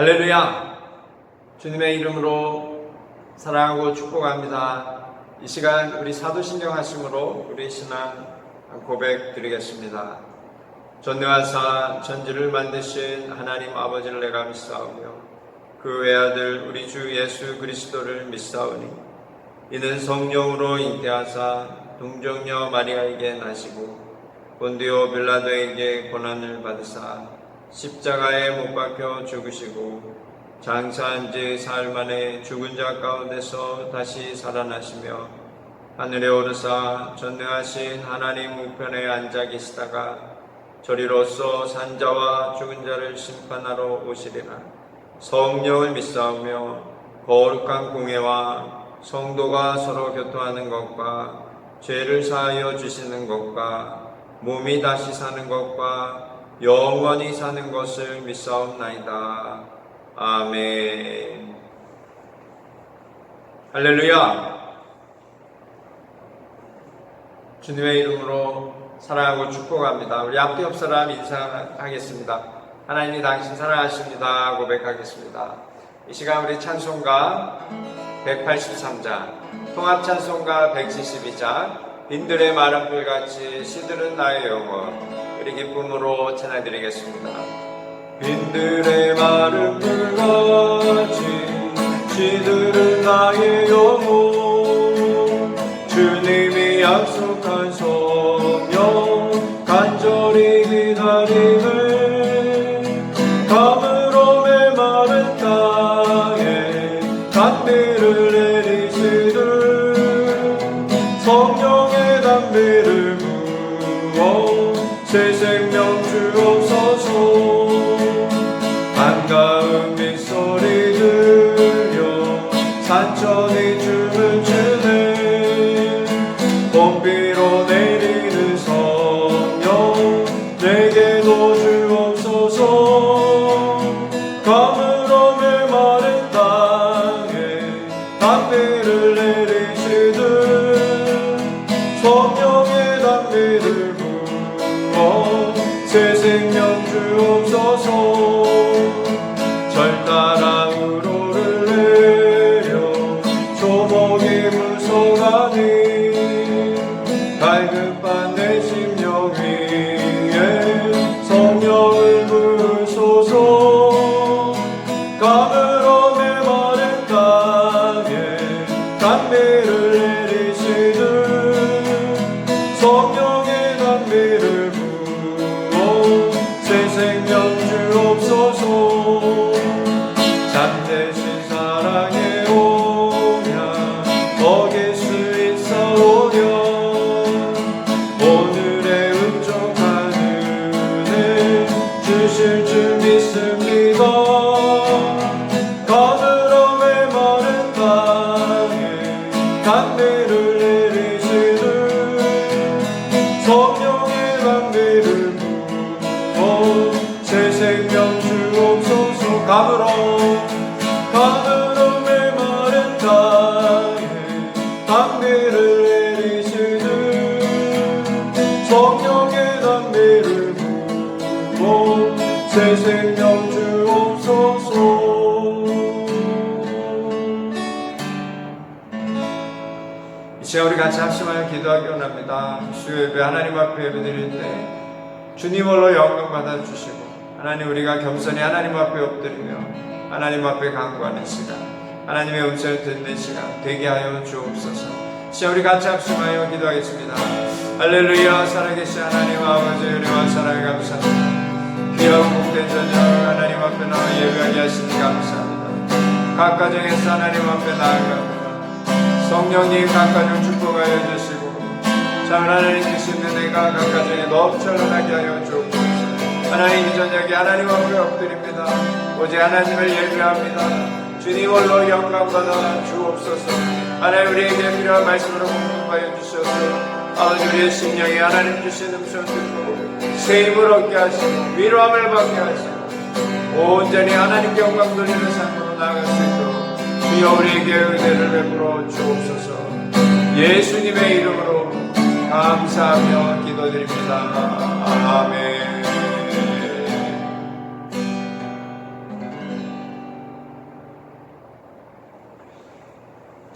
할렐루야! 주님의 이름으로 사랑하고 축복합니다. 이 시간 우리 사도신경 하심으로 우리 신앙 고백 드리겠습니다. 전능하사 천지를 만드신 하나님 아버지를 내가 믿사오며 그 외아들 우리 주 예수 그리스도를 믿사오니 이는 성령으로 잉태하사 동정녀 마리아에게 나시고 본디오 빌라도에게 고난을 받으사 십자가에 못 박혀 죽으시고 장사한 지 사흘 만에 죽은 자 가운데서 다시 살아나시며 하늘에 오르사 전능하신 하나님 우편에 앉아 계시다가 저리로서 산자와 죽은 자를 심판하러 오시리라. 성령을 믿사오며 거룩한 공회와 성도가 서로 교통하는 것과 죄를 사하여 주시는 것과 몸이 다시 사는 것과 영원히 사는 것을 믿사옵나이다. 아멘. 할렐루야. 주님의 이름으로 사랑하고 축복합니다. 우리 앞뒤 옆 사람 인사하겠습니다. 하나님이 당신 사랑하십니다. 고백하겠습니다. 이 시간 우리 찬송가 183장, 통합찬송가 172장, 빈들의 마른 불같이 시들은 나의 영혼, 우리 기쁨으로 찬양드리겠습니다. 빈들의 마른 불같이 시들은 나의 영혼, 주님이 약속한 성령 간절히 기다림을, 가물어 메마른 땅에 담비를 내리시는 성령의 담비를 부어 새 생명 주옵소서. 반가운 빗소리 들려 산천이 춤을 추네. 봄비로 내리는 성령 내게도 주옵소서. 가물어 메마른 땅에 담비를 내리시듯 성령의 담비를 새 생명 주옵소서. 절 따라 우로를 내려 조목이 물서가니 갈급한 내 심령 위에 성령을 부으소서. 가물어 메마른 땅에 담비를 내리시듯 성령의 담비를 새 생명 주옵소서. 잠재신 사랑의 오냐 어길 수 있사오랴. 오늘의 은총한 은혜 주실 줄 믿습니다. 가물어 메마른 땅에 담비를 내리시듯 성령의 담비를 새 생명 주옵소서. 가물어 메마른 땅에 담비를 내리시듯 성령의 담비를 부어 새 생명 주옵소서. 이 시간 우리 같이 합심하여 기도하기 원합니다. 수요예배 하나님 앞에 예배드릴 때 주님 홀로 영광 받아주시고 하나님 우리가 겸손히 하나님 앞에 엎드리며 하나님 앞에 간구하는 시간, 하나님의 음성을 듣는 시간 되게 하여 주옵소서. 시간 우리 같이 합심하여 기도하겠습니다. 할렐루야. 살아계신 하나님 아버지 은혜와 사랑에 감사합니다. 귀한 복된 저녁 하나님 앞에 나와 예배하게 하시니 감사합니다. 각 가정에서 하나님 앞에 나아갑니다. 성령님 각 가정 축복하여 주시고 참 하나님 주신 은혜가 각 가정에 넘쳐나게 하여 주옵소서. 하나님 이 저녁에 하나님 앞에 엎드립니다. 오직 하나님을 예배합니다. 주님 홀로 영광 받아 주옵소서. 하나님 우리에게 필요한 말씀으로 공급하여 주셔서 아버지 우리의 심령에 하나님 주신 음성 듣고 새 힘을 얻게 하시고 위로함을 받게 하시고 온전히 하나님께 영광 돌리는 삶으로 나아갈 수 있도록 주여 우리에게 은혜를 베풀어 주옵소서. 예수님의 이름으로 감사하며 기도드립니다. 아멘.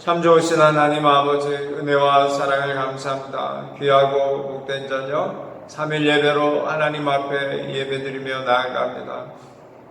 참 좋으신 하나님 아버지, 은혜와 사랑을 감사합니다. 귀하고 복된 저녁 3일 예배로 하나님 앞에 예배드리며 나아갑니다.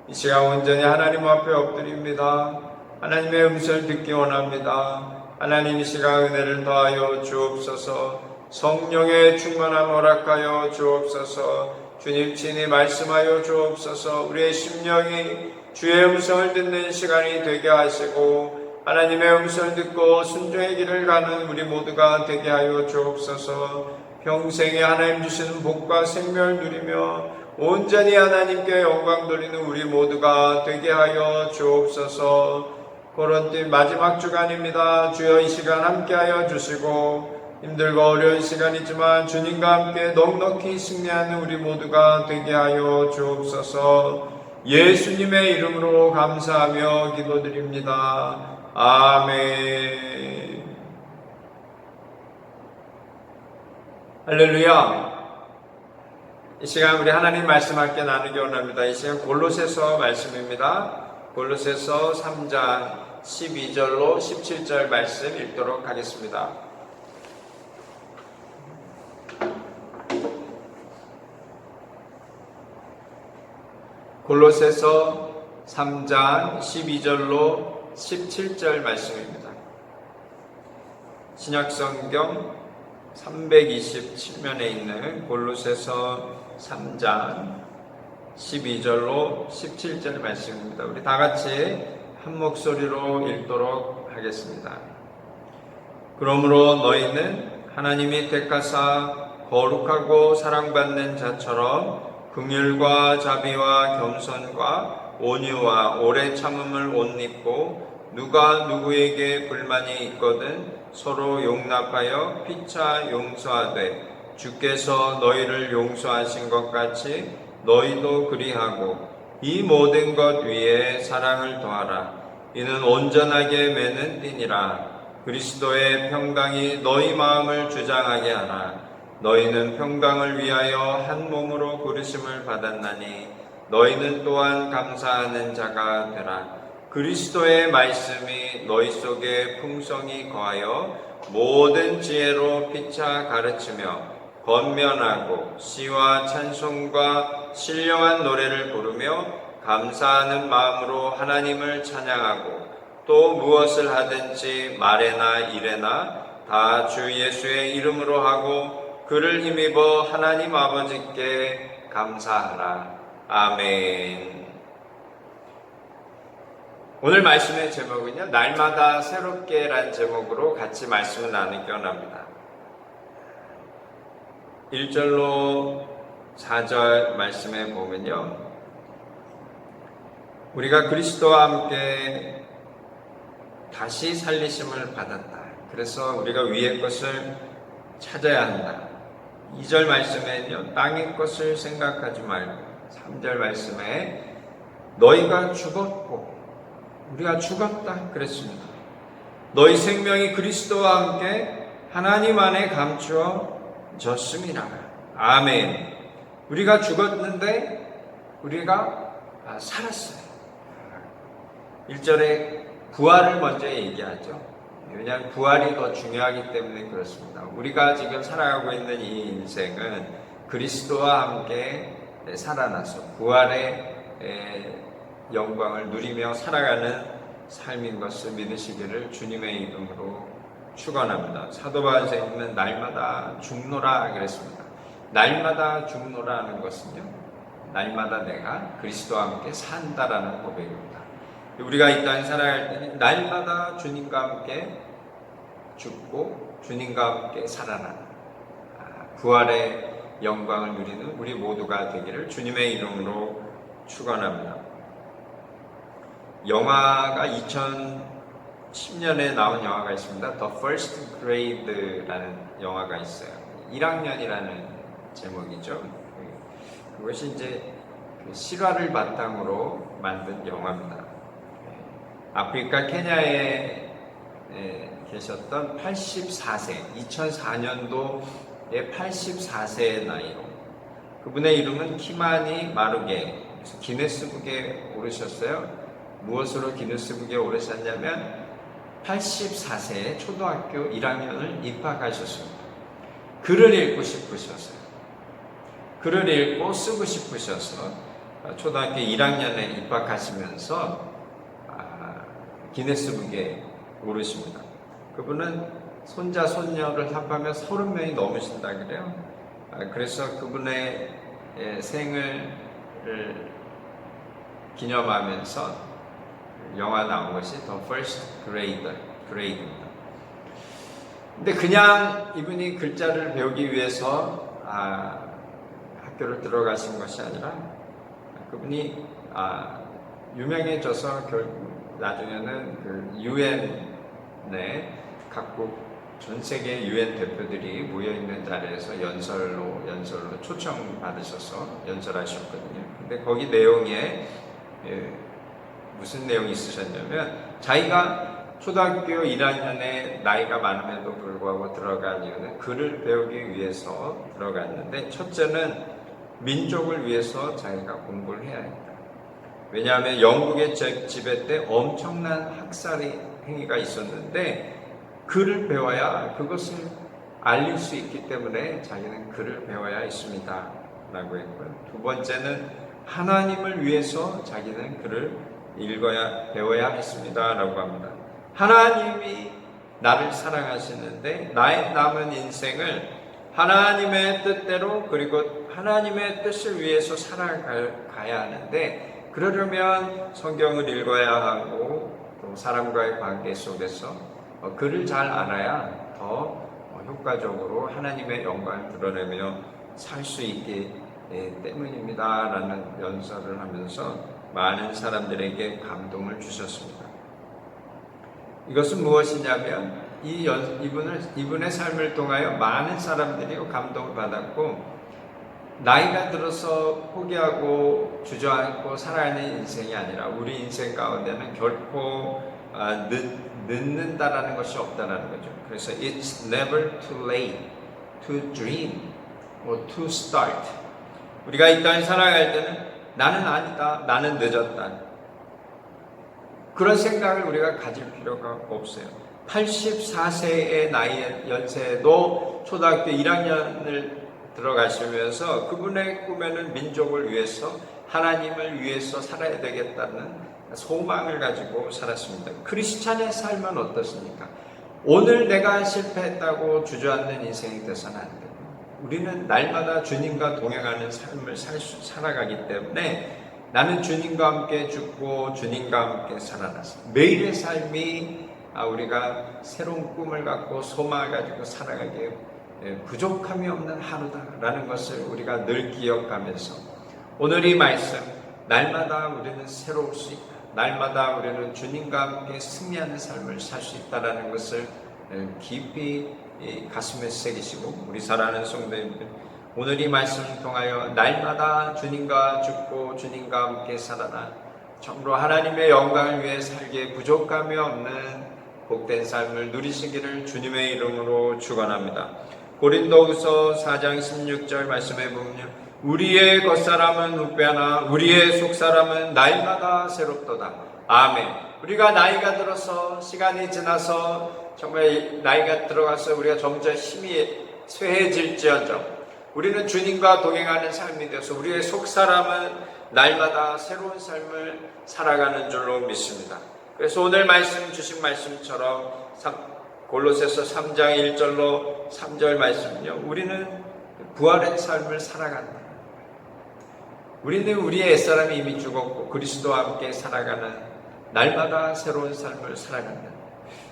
이 시간 온전히 하나님 앞에 엎드립니다. 하나님의 음성을 듣기 원합니다. 하나님, 이 시간 은혜를 더하여 주옵소서. 성령의 충만함 허락하여 주옵소서. 주님 친히 말씀하여 주옵소서. 우리의 심령이 주의 음성을 듣는 시간이 되게 하시고, 하나님의 음성을 듣고 순종의 길을 가는 우리 모두가 되게 하여 주옵소서. 평생에 하나님 주시는 복과 생명을 누리며 온전히 하나님께 영광 돌리는 우리 모두가 되게 하여 주옵소서. 코론틴 마지막 주간입니다. 주여, 이 시간 함께하여 주시고, 힘들고 어려운 시간이지만 주님과 함께 넉넉히 승리하는 우리 모두가 되게 하여 주옵소서. 예수님의 이름으로 감사하며 기도드립니다. 아멘. 할렐루야. 이 시간 우리 하나님 말씀 함께 나누기 원합니다. 이 시간 골로새서 말씀입니다. 골로새서 3장 12절로 17절 말씀 읽도록 하겠습니다. 골로새서 3장 12절로 17절 말씀입니다. 신약성경 327면에 있는 골로새서 3장 12절로 17절 말씀입니다. 우리 다 같이 한 목소리로 읽도록 하겠습니다. 그러므로 너희는 하나님이 택하사 거룩하고 사랑받는 자처럼 긍휼과 자비와 겸손과 온유와 오래 참음을 옷 입고, 누가 누구에게 불만이 있거든 서로 용납하여 피차 용서하되, 주께서 너희를 용서하신 것 같이 너희도 그리하고, 이 모든 것 위에 사랑을 더하라. 이는 온전하게 매는 띠니라. 그리스도의 평강이 너희 마음을 주장하게 하라. 너희는 평강을 위하여 한 몸으로 부르심을 받았나니 너희는 또한 감사하는 자가 되라. 그리스도의 말씀이 너희 속에 풍성히 거하여 모든 지혜로 피차 가르치며 권면하고 시와 찬송과 신령한 노래를 부르며 감사하는 마음으로 하나님을 찬양하고, 또 무엇을 하든지 말에나 일에나 다 주 예수의 이름으로 하고 그를 힘입어 하나님 아버지께 감사하라. 아멘. 오늘 말씀의 제목은요, 날마다 새롭게 라는 제목으로 같이 말씀을 나누기 원합니다. 1절로 4절 말씀에 보면요, 우리가 그리스도와 함께 다시 살리심을 받았다. 그래서 우리가 위의 것을 찾아야 한다. 2절 말씀에는요, 땅의 것을 생각하지 말고, 3절 말씀에 너희가 죽었고, 우리가 죽었다 그랬습니다. 너희 생명이 그리스도와 함께 하나님 안에 감추어졌습니다. 아멘. 우리가 죽었는데 우리가 살았어요. 1절에 부활을 먼저 얘기하죠. 왜냐하면 부활이 더 중요하기 때문에 그렇습니다. 우리가 지금 살아가고 있는 이 인생은 그리스도와 함께 살아나서 부활의 영광을 누리며 살아가는 삶인 것을 믿으시기를 주님의 이름으로 축원합니다. 사도 바울 선생님은 날마다 죽노라 그랬습니다. 날마다 죽노라 하는 것은요, 날마다 내가 그리스도와 함께 산다라는 고백입니다. 우리가 이 땅에 살아갈 때는 날마다 주님과 함께 죽고 주님과 함께 살아나는 부활의 영광을 누리는 우리 모두가 되기를 주님의 이름으로 축원합니다. 영화가 2010년에 나온 영화가 있습니다. The First Grade라는 영화가 있어요. 1학년이라는 제목이죠. 그것이 이제 실화를 바탕으로 만든 영화입니다. 아프리카 케냐에 계셨던 84세, 2004년도에 84세의 나이로, 그분의 이름은 키마니 마루게, 기네스북에 오르셨어요. 무엇으로 기네스북에 오르셨냐면 84세에 초등학교 1학년을 입학하셨습니다. 글을 읽고 싶으셨어요. 글을 읽고 쓰고 싶으셔서 초등학교 1학년에 입학하시면서 기네스북에 오르십니다. 그분은 손자, 손녀를 합하면 30명이 넘으신다 그래요. 그래서 그분의 생을 기념하면서 영화 나온 것이 The First Grade입니다. 근데 그냥 이분이 글자를 배우기 위해서 학교를 들어가신 것이 아니라 그분이 유명해져서 결국 나중에는 그 유엔의 각국 전 세계 유엔 대표들이 모여 있는 자리에서 연설로 초청 받으셔서 연설하셨거든요. 근데 거기 내용에 무슨 내용이 있으셨냐면 자기가 초등학교 1학년에 나이가 많음에도 불구하고 들어간 이유는 글을 배우기 위해서 들어갔는데 첫째는 민족을 위해서 자기가 공부를 해야 했다. 왜냐하면 영국의 지배 때 엄청난 학살의 행위가 있었는데 글을 배워야 그것을 알릴 수 있기 때문에 자기는 글을 배워야 했습니다 라고 했고요. 두 번째는 하나님을 위해서 자기는 글을 배워야 했습니다 라고 합니다. 하나님이 나를 사랑하시는데 나의 남은 인생을 하나님의 뜻대로 그리고 하나님의 뜻을 위해서 살아가야 하는데 그러려면 성경을 읽어야 하고 또 사람과의 관계 속에서 글을 잘 알아야 더 효과적으로 하나님의 영광을 드러내며 살 수 있기 때문입니다 라는 연설을 하면서 많은 사람들에게 감동을 주셨습니다. 이것은 무엇이냐면 이분의 삶을 통하여 많은 사람들이 감동을 받았고 나이가 들어서 포기하고 주저앉고 살아가는 인생이 아니라 우리 인생 가운데는 결코 늦는다라는 것이 없다라는 거죠. 그래서 it's never too late to dream or to start. 우리가 이 땅에 살아갈 때는 나는 아니다, 나는 늦었다. 그런 생각을 우리가 가질 필요가 없어요. 84세의 나이의 연세에도 초등학교 1학년을 들어가시면서 그분의 꿈에는 민족을 위해서 하나님을 위해서 살아야 되겠다는 소망을 가지고 살았습니다. 크리스찬의 삶은 어떻습니까? 오늘 내가 실패했다고 주저앉는 인생이 되서는 안 돼요. 우리는 날마다 주님과 동행하는 삶을 살아가기 때문에 나는 주님과 함께 죽고 주님과 함께 살아났습니다. 매일의 삶이 우리가 새로운 꿈을 갖고 소망을 가지고 살아가기에 부족함이 없는 하루다라는 것을 우리가 늘 기억하면서 오늘 이 말씀 날마다 우리는 새로울 수 있다. 날마다 우리는 주님과 함께 승리하는 삶을 살 수 있다라는 것을 깊이 가슴에 새기시고 우리 사랑하는 성도님들 오늘 이 말씀을 통하여 날마다 주님과 죽고 주님과 함께 살아나 참으로 하나님의 영광을 위해 살기에 부족함이 없는 복된 삶을 누리시기를 주님의 이름으로 축원합니다. 고린도후서 4장 16절 말씀에 보면 우리의 겉사람은 묵배하나 우리의 속사람은 날마다 새롭도다. 아멘. 우리가 나이가 들어서 시간이 지나서 정말 나이가 들어가서 우리가 점점 힘이 쇠해질지언정 우리는 주님과 동행하는 삶이 되어서 우리의 속사람은 날마다 새로운 삶을 살아가는 줄로 믿습니다. 그래서 오늘 말씀 주신 말씀처럼 골로새서 3장 1절로 3절 말씀은요. 우리는 부활의 삶을 살아간다. 우리는 우리의 옛사람이 이미 죽었고 그리스도와 함께 살아가는 날마다 새로운 삶을 살아간다.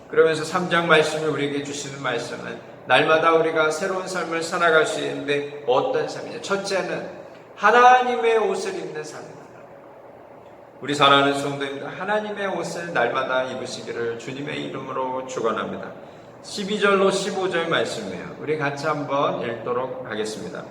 그러면서 3장 말씀을 우리에게 주시는 말씀은 날마다 우리가 새로운 삶을 살아갈 수 있는데 어떤 삶이냐? 첫째는 하나님의 옷을 입는 삶입니다. 우리 사랑하는 성도님들 하나님의 옷을 날마다 입으시기를 주님의 이름으로 축원합니다. 12절로 15절 말씀이에요. 우리 같이 한번 읽도록 하겠습니다.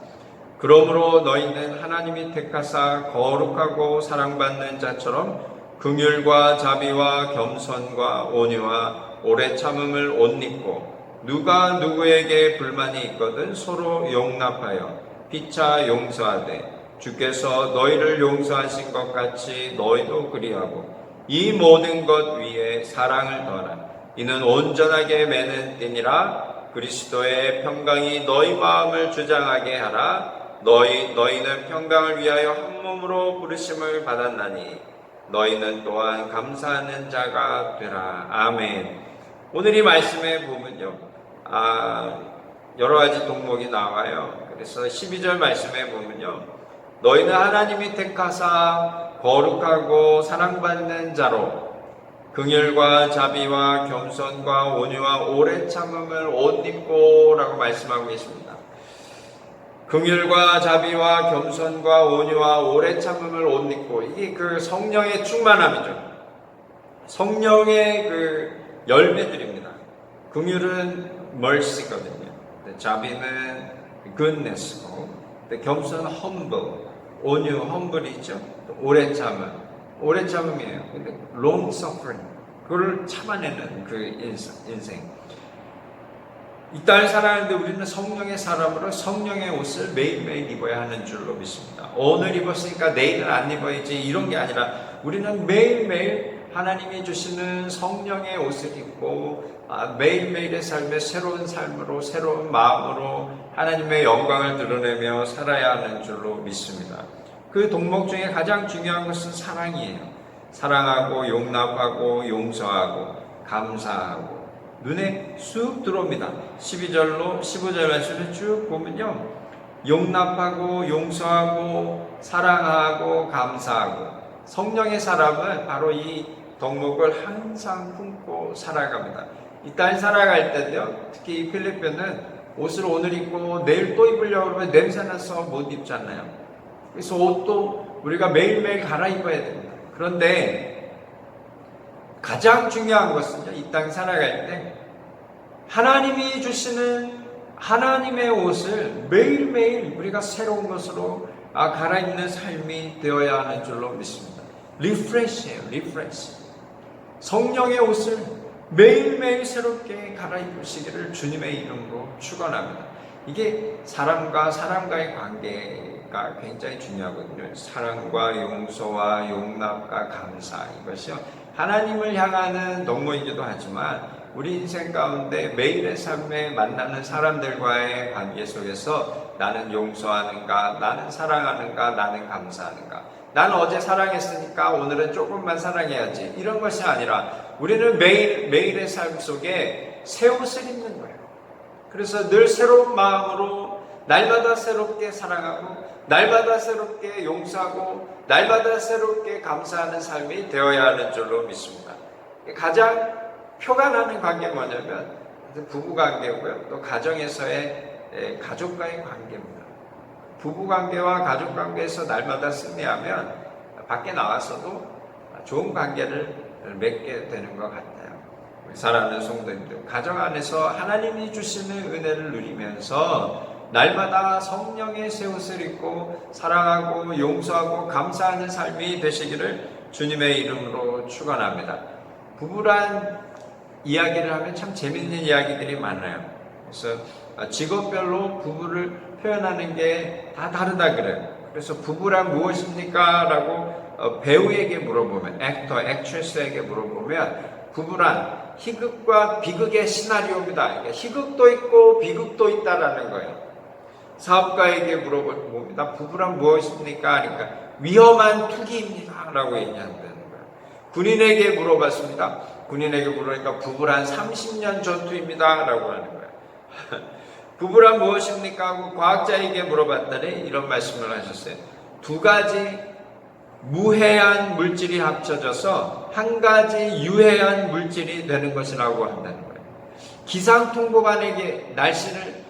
그러므로 너희는 하나님이 택하사 거룩하고 사랑받는 자처럼 긍휼과 자비와 겸손과 온유와 오래 참음을 옷 입고 누가 누구에게 불만이 있거든 서로 용납하여 피차 용서하되 주께서 너희를 용서하신 것 같이 너희도 그리하고 이 모든 것 위에 사랑을 더하라. 이는 온전하게 매는 띠니라. 그리스도의 평강이 너희 마음을 주장하게 하라. 너희는 평강을 위하여 한 몸으로 부르심을 받았나니 너희는 또한 감사하는 자가 되라. 아멘. 오늘 이 말씀에 보면요, 여러 가지 동목이 나와요. 그래서 12절 말씀에 보면요, 너희는 하나님이 택하사 거룩하고 사랑받는 자로 긍휼과 자비와 겸손과 온유와 오래 참음을 옷 입고 라고 말씀하고 계십니다. 긍휼과 자비와 겸손과 온유와 오래 참음을 옷 입고, 이게 그 성령의 충만함이죠. 성령의 그 열매들입니다. 긍휼은 mercy거든요. 자비는 goodness고, 겸손은 humble, 온유, humble이죠. 오래 참음, 오래 참음이에요. 근데 long suffering, 그걸 참아내는 그 인생. 이 땅을 살아가는데 우리는 성령의 사람으로 성령의 옷을 매일매일 입어야 하는 줄로 믿습니다. 오늘 입었으니까 내일은 안 입어야지 이런 게 아니라 우리는 매일매일 하나님이 주시는 성령의 옷을 입고 매일매일의 삶에 새로운 삶으로, 새로운 마음으로 하나님의 영광을 드러내며 살아야 하는 줄로 믿습니다. 그 동목 중에 가장 중요한 것은 사랑이에요. 사랑하고 용납하고 용서하고 감사하고. 눈에 쑥 들어옵니다. 12절로 15절 말씀을 쭉 보면요, 용납하고 용서하고 사랑하고 감사하고. 성령의 사람은 바로 이 덕목을 항상 품고 살아갑니다. 이 땅 살아갈 때요, 특히 이 필리핀은 옷을 오늘 입고 내일 또 입으려고 하면 냄새나서 못 입잖아요. 그래서 옷도 우리가 매일매일 갈아입어야 됩니다. 그런데 가장 중요한 것은요, 이 땅 살아갈 때 하나님이 주시는 하나님의 옷을 매일매일 우리가 새로운 것으로 갈아입는 삶이 되어야 하는 줄로 믿습니다. 리프레시예요. 리프레시. 성령의 옷을 매일매일 새롭게 갈아입으시기를 주님의 이름으로 축원합니다. 이게 사람과 사람과의 관계가 굉장히 중요하거든요. 사랑과 용서와 용납과 감사, 이것이요, 하나님을 향하는 덕목이기도 하지만 우리 인생 가운데 매일의 삶에 만나는 사람들과의 관계 속에서 나는 용서하는가, 나는 사랑하는가, 나는 감사하는가, 나는 어제 사랑했으니까 오늘은 조금만 사랑해야지, 이런 것이 아니라 우리는 매일의 삶 속에 새 옷을 입는 거예요. 그래서 늘 새로운 마음으로 날마다 새롭게 사랑하고 날마다 새롭게 용서하고 날마다 새롭게 감사하는 삶이 되어야 하는 줄로 믿습니다. 가장 표가 나는 관계가 뭐냐면 부부관계고요, 또 가정에서의 가족과의 관계입니다. 부부관계와 가족관계에서 날마다 승리하면 밖에 나와서도 좋은 관계를 맺게 되는 것 같아요. 사랑하는 성도님들, 가정 안에서 하나님이 주시는 은혜를 누리면서 날마다 성령의 새 옷을 입고 사랑하고 용서하고 감사하는 삶이 되시기를 주님의 이름으로 축원합니다. 부부란 이야기를 하면 참 재밌는 이야기들이 많아요. 그래서 직업별로 부부를 표현하는 게 다 다르다 그래요. 그래서 부부란 무엇입니까? 라고 배우에게 물어보면, 액트레스에게 물어보면 부부란 희극과 비극의 시나리오입니다. 그러니까 희극도 있고 비극도 있다라는 거예요. 사업가에게 물어봅니다. 부부란 무엇입니까? 그러니까 위험한 투기입니다. 라고 얘기한다는 거예요. 군인에게 물어봤습니다. 군인에게 물으니까 부부란 30년 전투입니다. 라고 하는 거예요. 부부란 무엇입니까? 하고 과학자에게 물어봤더니 이런 말씀을 하셨어요. 두 가지 무해한 물질이 합쳐져서 한 가지 유해한 물질이 되는 것이라고 한다는 거예요. 기상통보관에게, 날씨를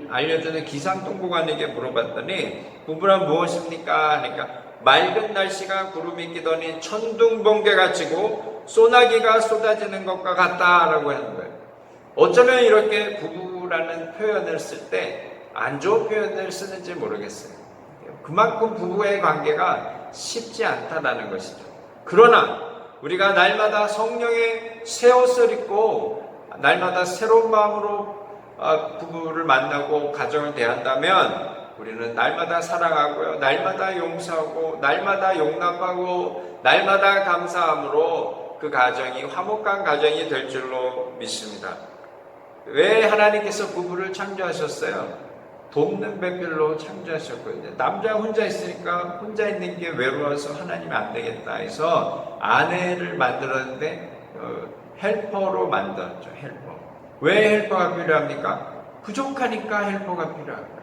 알려주는 기상통보관에게 물어봤더니 부부란 무엇입니까? 그러니까 맑은 날씨가 구름이 끼더니 천둥번개가 치고 소나기가 쏟아지는 것과 같다라고 하는 거예요. 어쩌면 이렇게 부부라는 표현을 쓸 때 안 좋은 표현을 쓰는지 모르겠어요. 그만큼 부부의 관계가 쉽지 않다는 것이죠. 그러나 우리가 날마다 성령의 새 옷을 입고 날마다 새로운 마음으로 부부를 만나고 가정을 대한다면 우리는 날마다 사랑하고요, 날마다 용서하고 날마다 용납하고 날마다 감사함으로 그 가정이 화목한 가정이 될 줄로 믿습니다. 왜 하나님께서 부부를 창조하셨어요? 돕는 배필로 창조하셨거든요. 남자 혼자 있으니까 혼자 있는 게 외로워서 하나님 안 되겠다 해서 아내를 만들었는데 헬퍼로 만들었죠. 헬퍼. 왜 헬퍼가 필요합니까? 부족하니까 헬퍼가 필요한 거예요.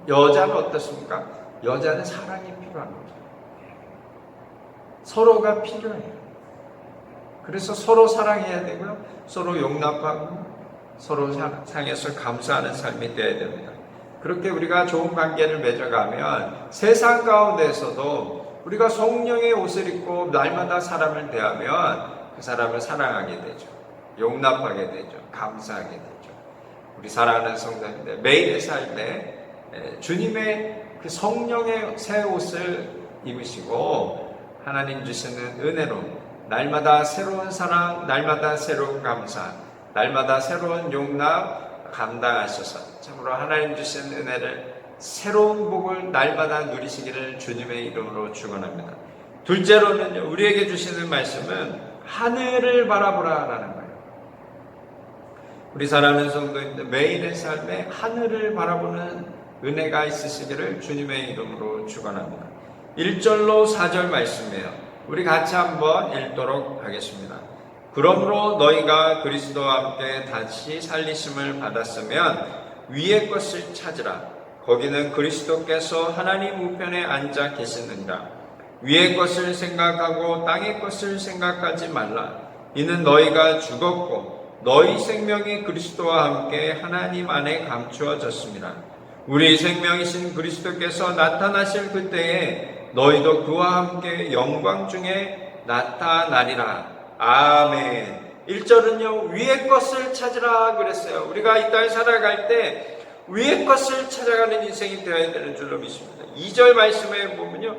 여자는 어떻습니까? 여자는 사랑이 필요한 거죠. 서로가 필요해요. 그래서 서로 사랑해야 되고요. 서로 용납하고 서로 상해서 감사하는 삶이 되어야 됩니다. 그렇게 우리가 좋은 관계를 맺어가면 세상 가운데서도 우리가 성령의 옷을 입고 날마다 사람을 대하면 그 사람을 사랑하게 되죠. 용납하게 되죠. 감사하게 되죠. 우리 사랑하는 성도님들, 매일의 삶에 주님의 그 성령의 새 옷을 입으시고 하나님 주시는 은혜로 날마다 새로운 사랑, 날마다 새로운 감사, 날마다 새로운 용납 감당하셔서 참으로 하나님 주신 은혜를 새로운 복을 날마다 누리시기를 주님의 이름으로 축원합니다. 둘째로는 우리에게 주시는 말씀은 하늘을 바라보라라는 거예요. 우리 사랑하는 성도님들, 매일의 삶에 하늘을 바라보는 은혜가 있으시기를 주님의 이름으로 축원합니다. 1절로 4절 말씀이에요. 우리 같이 한번 읽도록 하겠습니다. 그러므로 너희가 그리스도와 함께 다시 살리심을 받았으면 위의 것을 찾으라. 거기는 그리스도께서 하나님 우편에 앉아 계시느니라. 위의 것을 생각하고 땅의 것을 생각하지 말라. 이는 너희가 죽었고 너희 생명이 그리스도와 함께 하나님 안에 감추어졌습니다. 우리 생명이신 그리스도께서 나타나실 그때에 너희도 그와 함께 영광 중에 나타나리라. 아멘. 1절은요, 위의 것을 찾으라 그랬어요. 우리가 이 땅에 살아갈 때 위의 것을 찾아가는 인생이 되어야 되는 줄로 믿습니다. 2절 말씀에 보면요,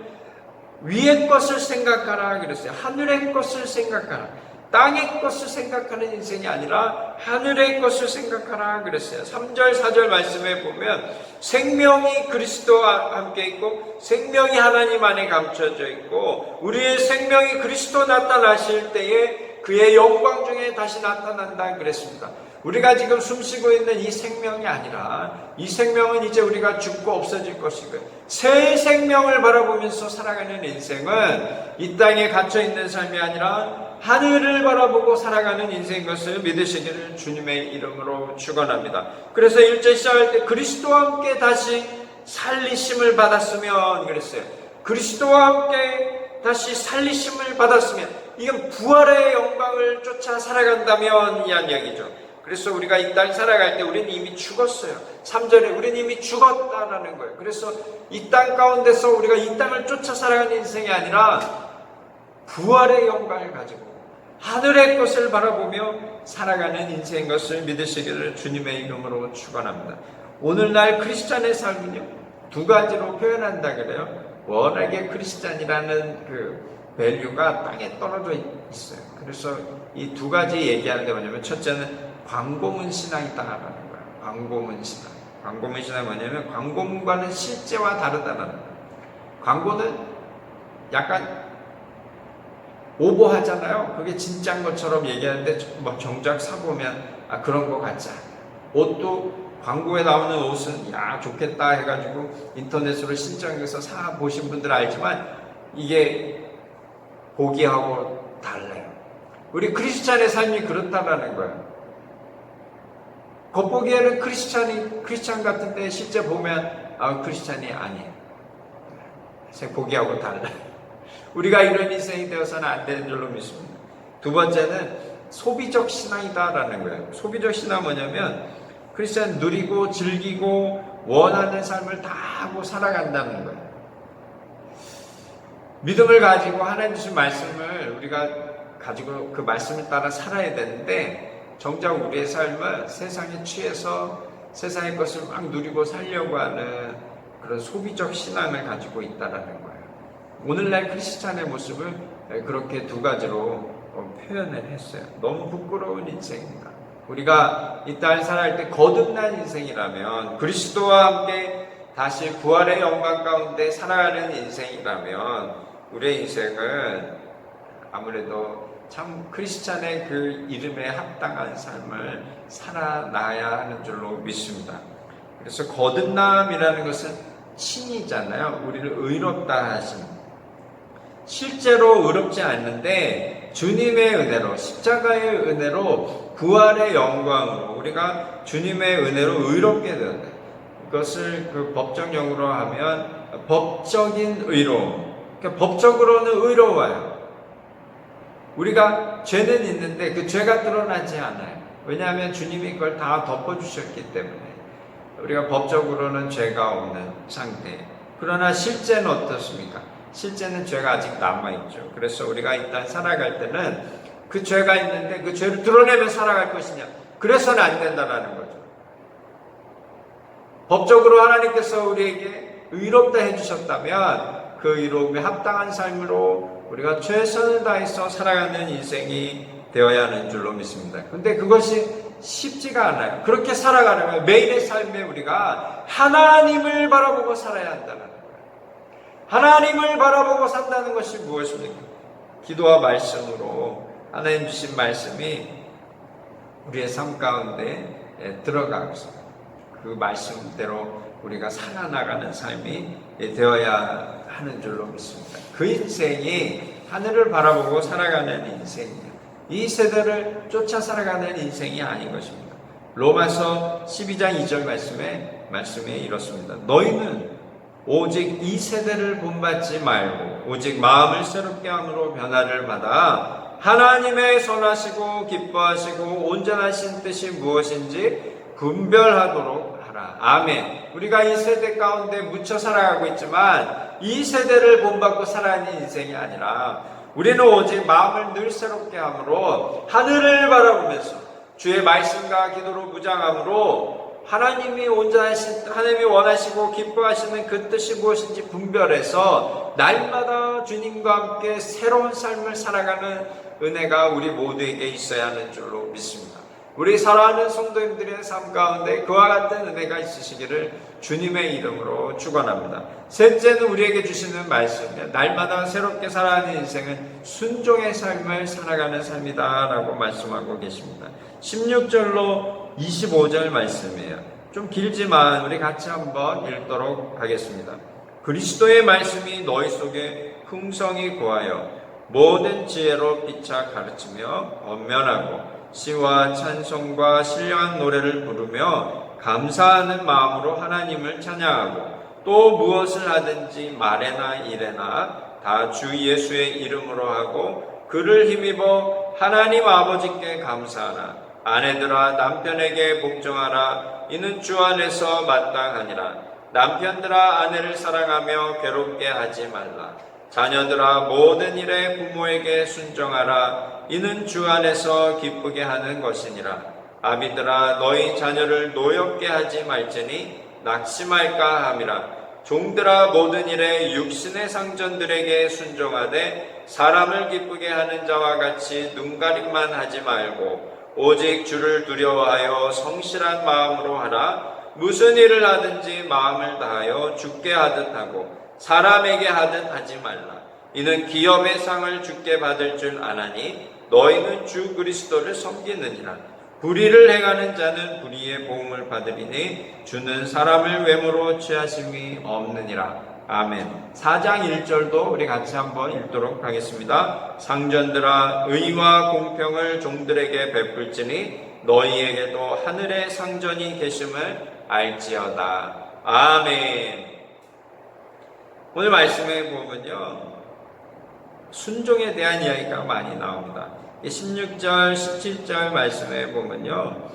위의 것을 생각하라 그랬어요. 하늘의 것을 생각하라. 땅의 것을 생각하는 인생이 아니라 하늘의 것을 생각하라 그랬어요. 3절 4절 말씀에 보면 생명이 그리스도와 함께 있고 생명이 하나님 안에 감춰져 있고 우리의 생명이 그리스도 나타나실 때에 그의 영광 중에 다시 나타난다 그랬습니다. 우리가 지금 숨쉬고 있는 이 생명이 아니라 이 생명은 이제 우리가 죽고 없어질 것이고요. 새 생명을 바라보면서 살아가는 인생은 이 땅에 갇혀있는 삶이 아니라 하늘을 바라보고 살아가는 인생인 것을 믿으시기를 주님의 이름으로 축원합니다. 그래서 1절 시작할 때 그리스도와 함께 다시 살리심을 받았으면 그랬어요. 그리스도와 함께 다시 살리심을 받았으면 이건 부활의 영광을 쫓아 살아간다면 이한 이야기죠. 그래서 우리가 이 땅 살아갈 때 우리는 이미 죽었어요. 3절에 우리는 이미 죽었다라는 거예요. 그래서 이 땅 가운데서 우리가 이 땅을 쫓아 살아가는 인생이 아니라 부활의 영광을 가지고 하늘의 것을 바라보며 살아가는 인생인 것을 믿으시기를 주님의 이름으로 축원합니다. 오늘날 크리스찬의 삶은요, 두 가지로 표현한다 그래요. 워낙에 크리스찬이라는 그 밸류가 땅에 떨어져 있어요. 그래서 이 두 가지 얘기하는 게 뭐냐면 첫째는 광고문 신앙이다라는 거예요. 광고문 신앙. 광고문 신앙이 뭐냐면 광고문과는 실제와 다르다라는 거예요. 광고는 약간 오버하잖아요. 그게 진짜인 것처럼 얘기하는데 뭐 정작 사보면 그런 거 같지 않아요. 옷도 광고에 나오는 옷은 야 좋겠다 해가지고 인터넷으로 신청해서 사보신 분들 알지만 이게 보기하고 달라요. 우리 크리스찬의 삶이 그렇다라는 거예요. 겉보기에는 크리스찬 같은데 실제 보면 크리스찬이 아니에요. 보기하고 달라요. 우리가 이런 인생이 되어서는 안 되는 줄로 믿습니다. 두 번째는 소비적 신앙이다라는 거예요. 소비적 신앙은 뭐냐면 크리스찬 누리고 즐기고 원하는 삶을 다 하고 살아간다는 거예요. 믿음을 가지고 하나님 주신 말씀을 우리가 가지고 그 말씀을 따라 살아야 되는데 정작 우리의 삶은 세상에 취해서 세상의 것을 막 누리고 살려고 하는 그런 소비적 신앙을 가지고 있다라는 거예요. 오늘날 크리스찬의 모습을 그렇게 두 가지로 표현을 했어요. 너무 부끄러운 인생입니다. 우리가 이 땅을 살아갈 때 거듭난 인생이라면 그리스도와 함께 다시 부활의 영광 가운데 살아가는 인생이라면 우리의 인생은 아무래도 참 크리스찬의 그 이름에 합당한 삶을 살아나야 하는 줄로 믿습니다. 그래서 거듭남이라는 것은 칭이잖아요. 우리를 의롭다 하심. 실제로 의롭지 않는데 주님의 은혜로, 십자가의 은혜로, 부활의 영광으로 우리가 주님의 은혜로 의롭게 되는데, 이것을 그 법정용어로 하면 법적인 의로움. 그러니까 법적으로는 의로워요. 우리가 죄는 있는데 그 죄가 드러나지 않아요. 왜냐하면 주님이 그걸 다 덮어주셨기 때문에 우리가 법적으로는 죄가 없는 상태. 그러나 실제는 어떻습니까? 실제는 죄가 아직 남아있죠. 그래서 우리가 일단 살아갈 때는 그 죄가 있는데 그 죄를 드러내며 살아갈 것이냐, 그래서는 안 된다는 거죠. 법적으로 하나님께서 우리에게 의롭다 해주셨다면 그 의로움에 합당한 삶으로 우리가 최선을 다해서 살아가는 인생이 되어야 하는 줄로 믿습니다. 근데 그것이 쉽지가 않아요. 그렇게 살아가려면 매일의 삶에 우리가 하나님을 바라보고 살아야 한다는 거예요. 하나님을 바라보고 산다는 것이 무엇입니까? 기도와 말씀으로 하나님 주신 말씀이 우리의 삶 가운데 들어가고 있습니다. 그 말씀대로 우리가 살아나가는 삶이 되어야 하는 줄로 믿습니다. 그 인생이 하늘을 바라보고 살아가는 인생이에요. 이 세대를 쫓아 살아가는 인생이 아닌 것입니다. 로마서 12장 2절 말씀에 이렇습니다. 너희는 오직 이 세대를 본받지 말고 오직 마음을 새롭게 함으로 변화를 받아 하나님의 선하시고 기뻐하시고 온전하신 뜻이 무엇인지 분별하도록 하라. 아멘. 우리가 이 세대 가운데 묻혀 살아가고 있지만 이 세대를 본받고 살아가는 인생이 아니라 우리는 오직 마음을 늘 새롭게 함으로 하늘을 바라보면서 주의 말씀과 기도로 무장함으로 하나님이 온전하신, 하나님이 원하시고 기뻐하시는 그 뜻이 무엇인지 분별해서 날마다 주님과 함께 새로운 삶을 살아가는 은혜가 우리 모두에게 있어야 하는 줄로 믿습니다. 우리 사랑하는 성도님들의 삶 가운데 그와 같은 은혜가 있으시기를 주님의 이름으로 축원합니다. 셋째는 우리에게 주시는 말씀이에요. 날마다 새롭게 살아가는 인생은 순종의 삶을 살아가는 삶이다 라고 말씀하고 계십니다. 16절로 25절 말씀이에요. 좀 길지만 우리 같이 한번 읽도록 하겠습니다. 그리스도의 말씀이 너희 속에 풍성히 고하여 모든 지혜로 피차 가르치며 권면하고 시와 찬송과 신령한 노래를 부르며 감사하는 마음으로 하나님을 찬양하고 또 무엇을 하든지 말에나 일에나 다 주 예수의 이름으로 하고 그를 힘입어 하나님 아버지께 감사하라. 아내들아 남편에게 복종하라. 이는 주 안에서 마땅하니라. 남편들아 아내를 사랑하며 괴롭게 하지 말라. 자녀들아 모든 일에 부모에게 순종하라. 이는 주 안에서 기쁘게 하는 것이니라. 아비들아 너희 자녀를 노엽게 하지 말지니 낙심할까 함이라. 종들아 모든 일에 육신의 상전들에게 순종하되 사람을 기쁘게 하는 자와 같이 눈가림만 하지 말고 오직 주를 두려워하여 성실한 마음으로 하라. 무슨 일을 하든지 마음을 다하여 주께 하듯 하고 사람에게 하듯 하지 말라. 이는 기업의 상을 주께 받을 줄 아나니 너희는 주 그리스도를 섬기느니라. 불의를 행하는 자는 불의의 보응을 받으리니 주는 사람을 외모로 취하심이 없느니라. 아멘. 4장 1절도 우리 같이 한번 읽도록 하겠습니다. 상전들아 의와 공평을 종들에게 베풀지니 너희에게도 하늘의 상전이 계심을 알지어다. 아멘. 오늘 말씀에 보면요, 순종에 대한 이야기가 많이 나옵니다. 16절, 17절 말씀에 보면요,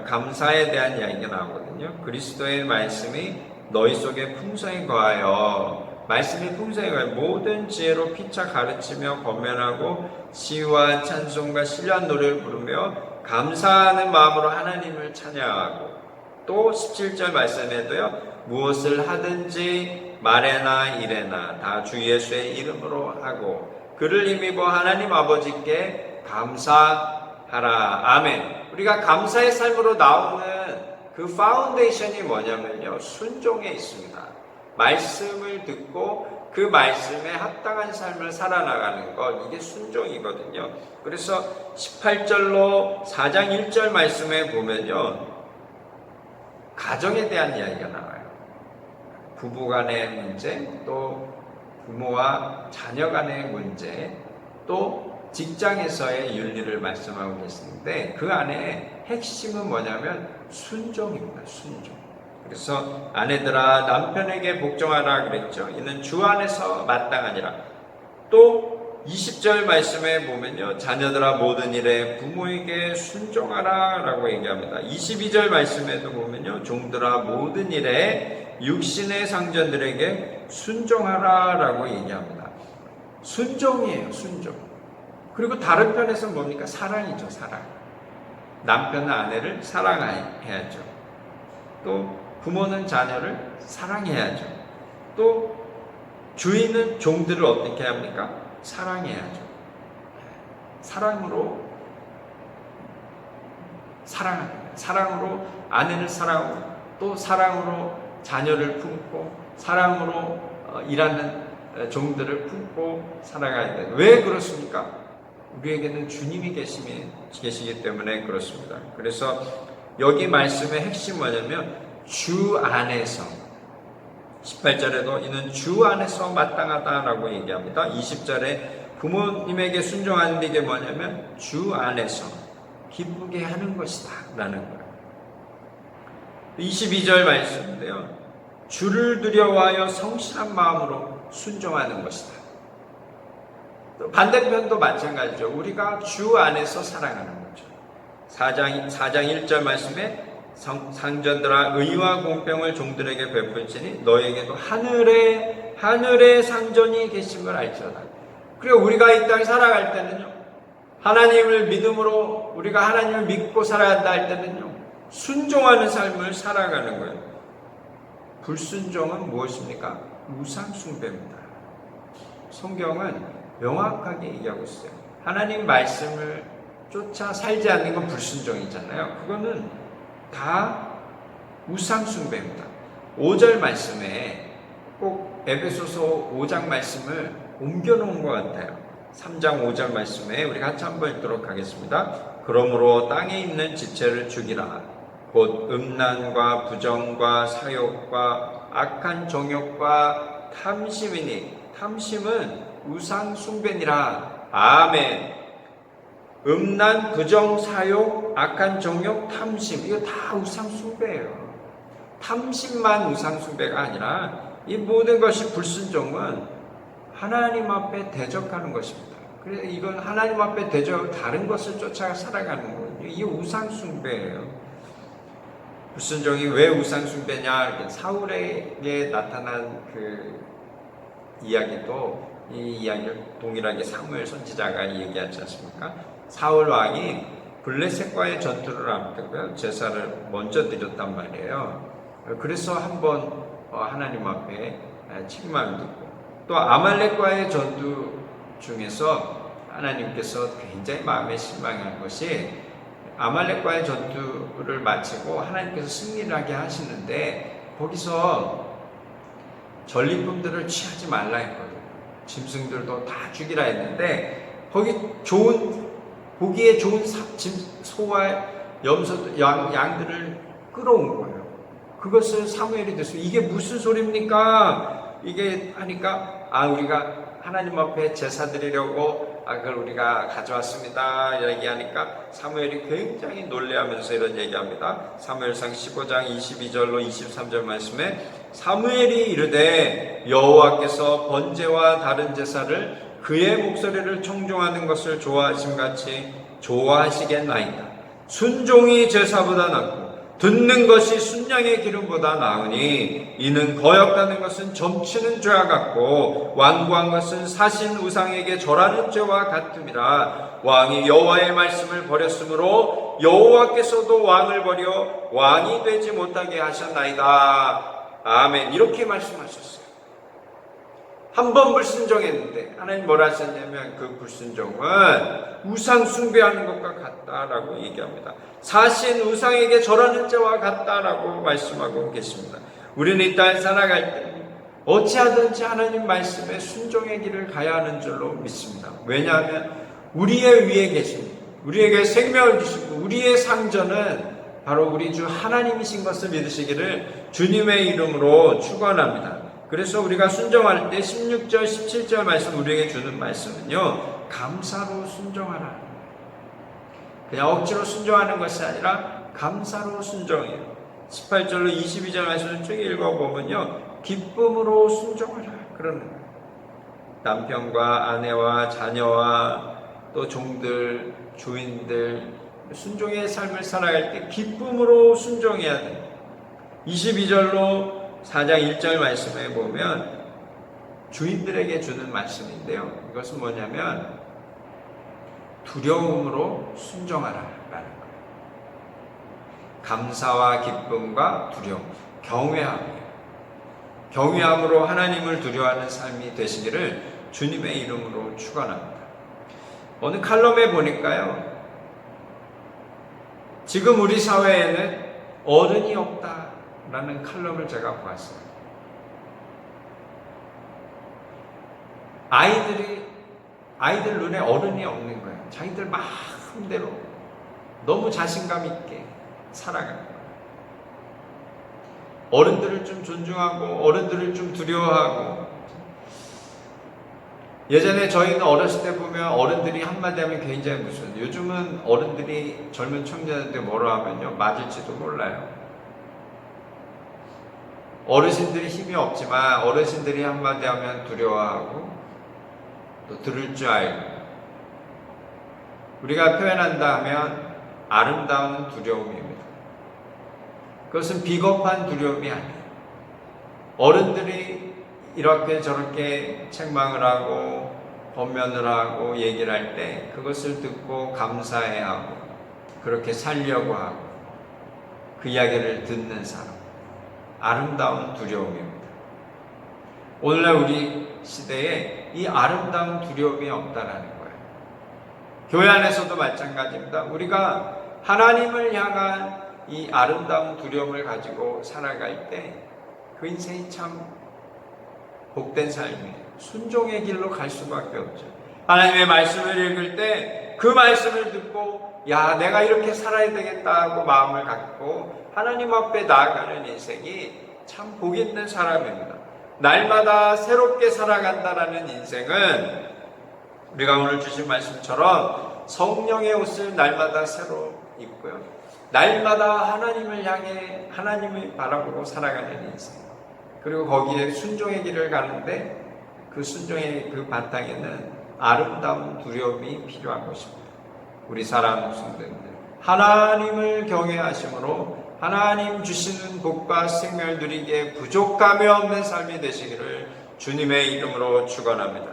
감사에 대한 이야기가 나오거든요. 그리스도의 말씀이 너희 속에 풍성히 거하여, 말씀이 풍성히 거하여 모든 지혜로 피차 가르치며 권면하고 시와 찬송과 신령한 노래를 부르며 감사하는 마음으로 하나님을 찬양하고, 또 17절 말씀에도요, 무엇을 하든지 말에나 일에나 다 주 예수의 이름으로 하고 그를 힘입어 하나님 아버지께 감사하라. 아멘. 우리가 감사의 삶으로 나오는 그 파운데이션이 뭐냐면요, 순종에 있습니다. 말씀을 듣고 그 말씀에 합당한 삶을 살아나가는 것, 이게 순종이거든요. 그래서 18절로 4장 1절 말씀에 보면요, 가정에 대한 이야기가 나와요. 부부 간의 문제, 또 부모와 자녀 간의 문제, 또 직장에서의 윤리를 말씀하고 계시는데, 그 안에 핵심은 뭐냐면 순종입니다. 순종. 그래서 아내들아 남편에게 복종하라 그랬죠. 이는 주 안에서 마땅하니라. 또 20절 말씀에 보면요, 자녀들아 모든 일에 부모에게 순종하라 라고 얘기합니다. 22절 말씀에도 보면요, 종들아 모든 일에 육신의 상전들에게 순종하라 라고 얘기합니다. 순종이에요. 순종. 그리고 다른 편에서 뭡니까? 사랑이죠. 사랑. 남편은 아내를 사랑해야죠. 또 부모는 자녀를 사랑해야죠. 또 주인은 종들을 어떻게 합니까? 사랑해야죠. 사랑으로 사랑합니다. 사랑으로 아내를 사랑하고, 또 사랑으로 자녀를 품고, 사랑으로 일하는 종들을 품고 살아가야 돼요. 왜 그렇습니까? 우리에게는 주님이 계시기 때문에 그렇습니다. 그래서 여기 말씀의 핵심이 뭐냐면 주 안에서, 18절에도 이는 주 안에서 마땅하다라고 얘기합니다. 20절에 부모님에게 순종하는 게 이게 뭐냐면 주 안에서 기쁘게 하는 것이다 라는 거예요. 22절 말씀인데요, 주를 두려워하여 성실한 마음으로 순종하는 것이다. 또 반대편도 마찬가지죠. 우리가 주 안에서 살아가는 거죠. 4장 1절 말씀에 상전들아 의와 공평을 종들에게 베풀지니 너에게도 하늘의 상전이 계심을 알지어다. 그리고 우리가 이 땅에 살아갈 때는요, 하나님을 믿음으로 우리가 하나님을 믿고 살아야 한다 할 때는요, 순종하는 삶을 살아가는 거예요. 불순종은 무엇입니까? 우상숭배입니다. 성경은 명확하게 얘기하고 있어요. 하나님 말씀을 쫓아 살지 않는 건 불순종이잖아요. 그거는 다 우상숭배입니다. 5절 말씀에 꼭 에베소서 5장 말씀을 옮겨놓은 것 같아요. 3장 5절 말씀에 우리 같이 한번 읽도록 하겠습니다. 그러므로 땅에 있는 지체를 죽이라. 곧 음란과 부정과 사욕과 악한 정욕과 탐심이니, 탐심은 우상숭배니라. 아멘. 음란, 부정, 사욕, 악한 정욕, 탐심, 이거 다 우상숭배예요. 탐심만 우상숭배가 아니라 이 모든 것이 불순종은 하나님 앞에 대적하는 것입니다. 그래서 이건 하나님 앞에 다른 것을 쫓아 살아가는 거예요. 이게 우상숭배예요. 불순종이 왜 우상숭배냐? 사울에게 나타난 그 이야기도 이 이야기를 동일하게 사무엘 선지자가 얘기하지 않습니까? 사울 왕이 블레셋과의 전투를 앞두고 제사를 먼저 드렸단 말이에요. 그래서 한번 하나님 앞에 책임을 듣고, 또 아말렉과의 전투 중에서 하나님께서 굉장히 마음에 실망한 것이, 아말렉과의 전투를 마치고 하나님께서 승리를 하게 하시는데 거기서 전리품들을 취하지 말라 했거든요. 짐승들도 다 죽이라 했는데 거기 보기에 좋은 소와 염소, 양들을 끌어온 거예요. 그것을 사무엘이 듣고 이게 무슨 소리입니까? 이게 하니까 우리가 하나님 앞에 제사 드리려고 그걸 우리가 가져왔습니다. 얘기하니까 사무엘이 굉장히 놀래하면서 이런 얘기합니다. 사무엘상 15장 22절로 23절 말씀에 사무엘이 이르되 여호와께서 번제와 다른 제사를 그의 목소리를 청종하는 것을 좋아하심같이 좋아하시겠나이다. 순종이 제사보다 낫고 듣는 것이 순양의 기름보다 나으니 이는 거역하는 것은 점치는 죄와 같고 완고한 것은 사신 우상에게 절하는 죄와 같음이라. 왕이 여호와의 말씀을 버렸으므로 여호와께서도 왕을 버려 왕이 되지 못하게 하셨나이다. 아멘. 이렇게 말씀하셨어요. 한 번 불순종했는데 하나님 뭐라 하셨냐면 그 불순종은 우상 숭배하는 것과 같다라고 얘기합니다. 사신 우상에게 절하는 자와 같다라고 말씀하고 계십니다. 우리는 이 땅에 살아갈 때 어찌하든지 하나님 말씀에 순종의 길을 가야 하는 줄로 믿습니다. 왜냐하면 우리의 위에 계신, 우리에게 생명을 주시고 우리의 상전은 바로 우리 주 하나님이신 것을 믿으시기를 주님의 이름으로 축원합니다. 그래서 우리가 순종할 때 16절, 17절 말씀 우리에게 주는 말씀은요, 감사로 순종하라. 그냥 억지로 순종하는 것이 아니라 감사로 순종해요. 18절로 22절 말씀을 쭉 읽어보면요, 기쁨으로 순종하라 그러는 거예요. 남편과 아내와 자녀와 또 종들, 주인들, 순종의 삶을 살아갈 때 기쁨으로 순종해야 돼요. 22절로 4장 1절 말씀에 보면 주인들에게 주는 말씀인데요, 이것은 뭐냐면 두려움으로 순종하라 라는 거예요. 감사와 기쁨과 두려움, 경외함이에요. 경외함으로 하나님을 두려워하는 삶이 되시기를 주님의 이름으로 축원합니다. 어느 칼럼에 보니까요, 지금 우리 사회에는 어른이 없다라는 칼럼을 제가 보았어요. 아이들 눈에 어른이 없는 거예요. 자기들 마음대로 너무 자신감 있게 살아가는 거예요. 어른들을 좀 존중하고 어른들을 좀 두려워하고. 예전에 저희는 어렸을 때 보면 어른들이 한마디 하면 굉장히 무서워요. 요즘은 어른들이 젊은 청년한테 뭐라 하면요, 맞을지도 몰라요. 어르신들이 힘이 없지만 어르신들이 한마디 하면 두려워하고 또 들을 줄 알고. 우리가 표현한다 하면 아름다운 두려움입니다. 그것은 비겁한 두려움이 아니에요. 어른들이 이렇게 저렇게 책망을 하고 권면을 하고 얘기를 할 때 그것을 듣고 감사해야 하고 그렇게 살려고 하고 그 이야기를 듣는 사람, 아름다운 두려움입니다. 오늘날 우리 시대에 이 아름다운 두려움이 없다라는 거예요. 교회 안에서도 마찬가지입니다. 우리가 하나님을 향한 이 아름다운 두려움을 가지고 살아갈 때 그 인생이 참 복된 삶이에요. 순종의 길로 갈 수밖에 없죠. 하나님의 말씀을 읽을 때 그 말씀을 듣고 야, 내가 이렇게 살아야 되겠다 하고 마음을 갖고 하나님 앞에 나아가는 인생이 참 복 있는 사람입니다. 날마다 새롭게 살아간다라는 인생은 우리가 오늘 주신 말씀처럼 성령의 옷을 날마다 새로 입고요, 날마다 하나님을 향해 하나님을 바라보고 살아가는 인생, 그리고 거기에 순종의 길을 가는데 그 순종의 그 바탕에는 아름다운 두려움이 필요한 것입니다. 우리 사랑 성도님들, 하나님을 경외하심으로 하나님 주시는 복과 생명을 누리기에 부족함이 없는 삶이 되시기를 주님의 이름으로 축원합니다.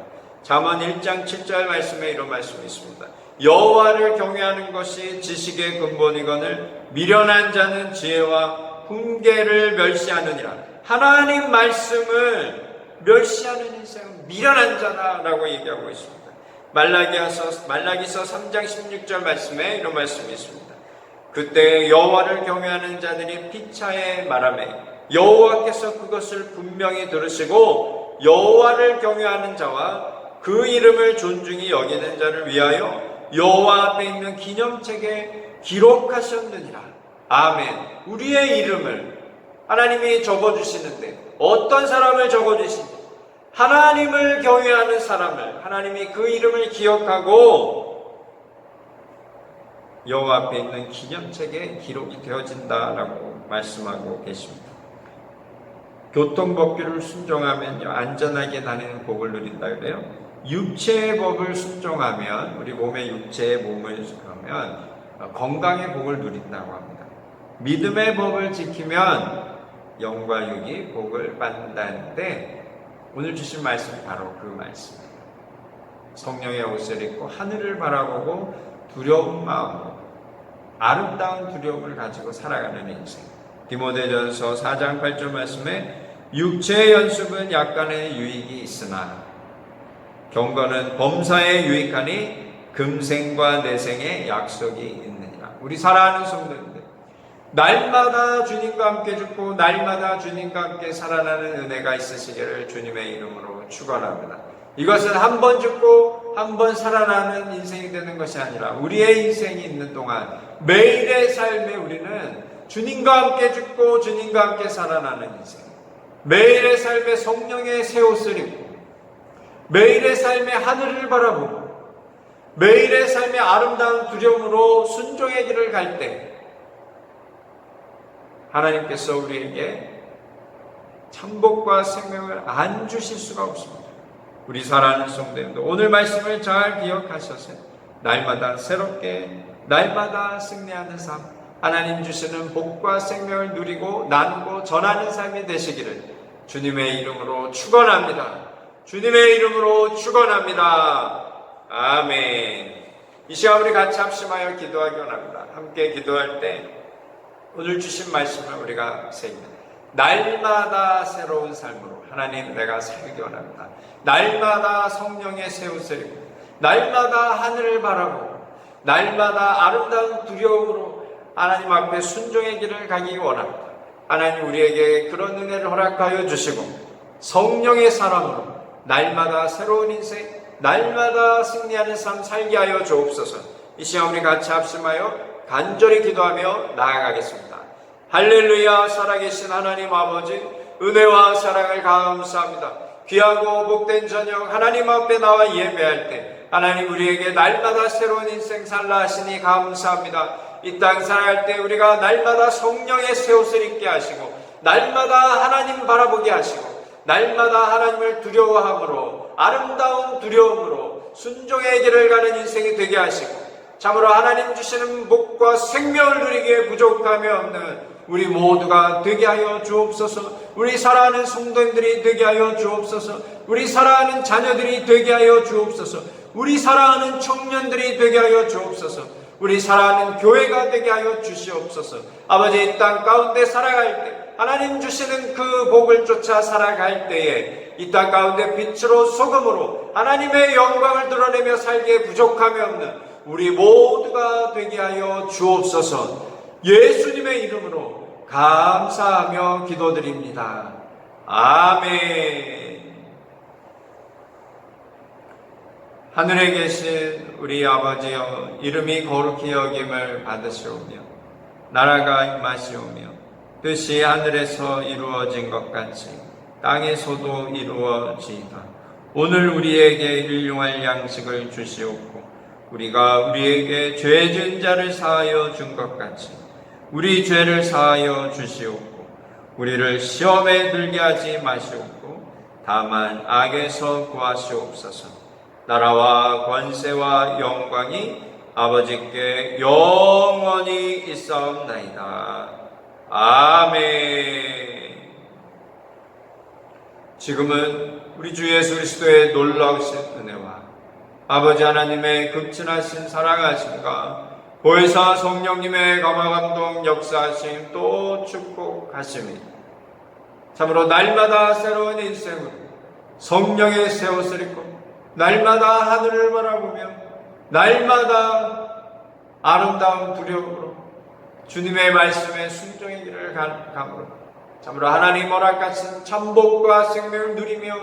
잠언 1장 7절 말씀에 이런 말씀이 있습니다. 여호와를 경외하는 것이 지식의 근본이거늘 미련한 자는 지혜와 훈계를 멸시하느니라. 하나님 말씀을 멸시하는 인생은 미련한 자다라고 얘기하고 있습니다. 말라기서 3장 16절 말씀에 이런 말씀이 있습니다. 그때 여호와를 경외하는 자들이 피차에 말하매 여호와께서 그것을 분명히 들으시고 여호와를 경외하는 자와 그 이름을 존중히 여기는 자를 위하여 여호와 앞에 있는 기념책에 기록하셨느니라. 아멘. 우리의 이름을 하나님이 적어주시는데 어떤 사람을 적어주시는지, 하나님을 경외하는 사람을 하나님이 그 이름을 기억하고 여호와 앞에 있는 기념책에 기록이 되어진다라고 말씀하고 계십니다. 교통법규를 순종하면요, 안전하게 다니는 복을 누린다 그래요. 육체의 법을 순종하면, 우리 몸의 육체의 몸을 하면 건강의 복을 누린다고 합니다. 믿음의 법을 지키면 영과 육이 복을 받는다는데, 오늘 주신 말씀이 바로 그 말씀이에요. 성령의 옷을 입고 하늘을 바라보고 두려운 마음으로 아름다운 두려움을 가지고 살아가는 인생. 디모데전서 4장 8절 말씀에 육체의 연습은 약간의 유익이 있으나 경건은 범사에 유익하니 금생과 내생의 약속이 있느니라. 우리 사랑하는 성도님들, 날마다 주님과 함께 죽고 날마다 주님과 함께 살아나는 은혜가 있으시기를 주님의 이름으로 축원합니다. 이것은 한 번 죽고 한 번 살아나는 인생이 되는 것이 아니라 우리의 인생이 있는 동안 매일의 삶에 우리는 주님과 함께 죽고 주님과 함께 살아나는 인생, 매일의 삶에 성령의 새 옷을 입고 매일의 삶에 하늘을 바라보고 매일의 삶에 아름다운 두려움으로 순종의 길을 갈 때 하나님께서 우리에게 참복과 생명을 안 주실 수가 없습니다. 우리 사랑하는 성도님들, 오늘 말씀을 잘 기억하셔서 날마다 새롭게 날마다 승리하는 삶, 하나님 주시는 복과 생명을 누리고 나누고 전하는 삶이 되시기를 주님의 이름으로 축원합니다. 주님의 이름으로 축원합니다. 아멘. 이 시간 우리 같이 합심하여 기도하기 원합니다. 함께 기도할 때 오늘 주신 말씀을 우리가 새깁니다. 날마다 새로운 삶으로 하나님 내가 살기 원합니다. 날마다 성령의 새 옷을 입고 날마다 하늘을 바라보고 날마다 아름다운 두려움으로 하나님 앞에 순종의 길을 가기 원합니다. 하나님 우리에게 그런 은혜를 허락하여 주시고 성령의 사람으로 날마다 새로운 인생, 날마다 승리하는 삶 살게 하여 주옵소서. 이 시간 우리 같이 합심하여 간절히 기도하며 나아가겠습니다. 할렐루야. 살아계신 하나님 아버지, 은혜와 사랑을 감사합니다. 귀하고 복된 저녁 하나님 앞에 나와 예배할 때 하나님 우리에게 날마다 새로운 인생 살라 하시니 감사합니다. 이 땅 살아갈 때 우리가 날마다 성령의 새 옷을 입게 하시고 날마다 하나님 바라보게 하시고 날마다 하나님을 두려워함으로 아름다운 두려움으로 순종의 길을 가는 인생이 되게 하시고 참으로 하나님 주시는 복과 생명을 누리기에 부족함이 없는 우리 모두가 되게 하여 주옵소서. 우리 사랑하는 성도님들이 되게 하여 주옵소서. 우리 사랑하는 자녀들이 되게 하여 주옵소서. 우리 사랑하는 청년들이 되게 하여 주옵소서. 우리 사랑하는 교회가 되게 하여 주시옵소서. 아버지, 이 땅 가운데 살아갈 때 하나님 주시는 그 복을 쫓아 살아갈 때에 이 땅 가운데 빛으로 소금으로 하나님의 영광을 드러내며 살기에 부족함이 없는 우리 모두가 되게 하여 주옵소서. 예수님의 이름으로 감사하며 기도드립니다. 아멘. 하늘에 계신 우리 아버지여, 이름이 거룩히 여김을 받으시오며 나라가 임하시오며 뜻이 하늘에서 이루어진 것 같이 땅에서도 이루어지이다. 오늘 우리에게 일용할 양식을 주시옵고 우리가 우리에게 죄 지은 자를 사하여 준 것 같이 우리 죄를 사하여 주시옵고 우리를 시험에 들게 하지 마시옵고 다만 악에서 구하시옵소서. 나라와 권세와 영광이 아버지께 영원히 있사옵나이다. 아멘. 지금은 우리 주 예수 그리스도의 놀라우신 은혜와 아버지 하나님의 극진하신 사랑하심과 보혜사 성령님의 감화감동 역사하심 또 축복하심이 참으로 날마다 새로운 인생으로 성령의 새 옷을 입고 날마다 하늘을 바라보며 날마다 아름다운 두려움으로 주님의 말씀에 순종의 길을 감으로 참으로 하나님 허락하신 참복과 생명을 누리며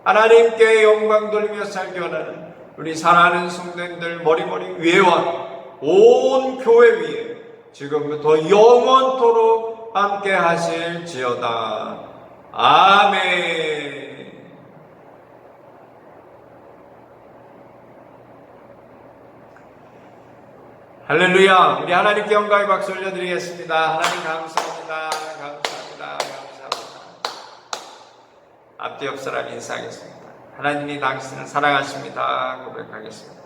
하나님께 영광 돌리며 살기 원하는 우리 사랑하는 성도님들 머리머리 위에와 온 교회 위에 지금부터 영원토록 함께 하실지어다. 아멘. 할렐루야. 우리 하나님께 영광의 박수 올려드리겠습니다. 하나님 감사합니다. 감사합니다. 감사합니다. 앞뒤 옆 사람 인사하겠습니다. 하나님이 당신을 사랑하십니다. 고백하겠습니다.